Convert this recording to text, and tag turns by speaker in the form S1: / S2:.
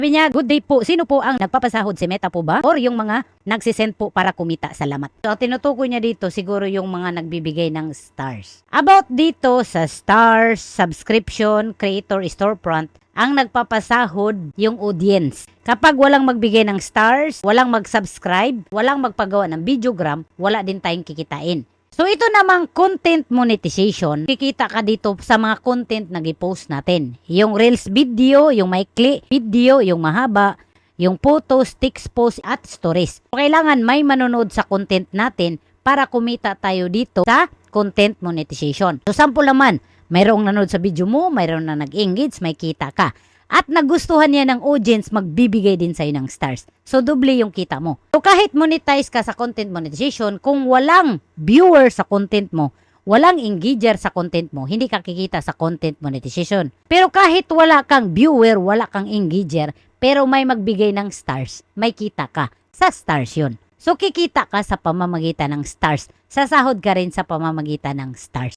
S1: Sabi niya, good day po. Sino po ang nagpapasahod? Si Meta po ba? Or yung mga nagsisend po para kumita? Salamat. So, tinutukoy niya dito siguro yung mga nagbibigay ng stars. About dito sa stars, subscription, creator, storefront, ang nagpapasahod yung audience. Kapag walang magbigay ng stars, walang mag-subscribe, walang magpagawa ng videogram, wala din tayong kikitain. So ito namang content monetization, kikita ka dito sa mga content na i-post natin. Yung reels video, yung maikli video, yung mahaba, yung photos, text post at stories. So, kailangan may manonood sa content natin para kumita tayo dito sa content monetization. So sample naman, mayroong nanood sa video mo, mayroong na nag-engage, may kita ka. At nagustuhan niya ng audience, magbibigay din sa'yo ng stars. So, doble yung kita mo. So, kahit monetize ka sa content monetization, kung walang viewer sa content mo, walang engager sa content mo, hindi ka kikita sa content monetization. Pero kahit wala kang viewer, wala kang engager, pero may magbigay ng stars, may kita ka sa stars yun. So, kikita ka sa pamamagitan ng stars. Sasahod ka rin sa pamamagitan ng stars.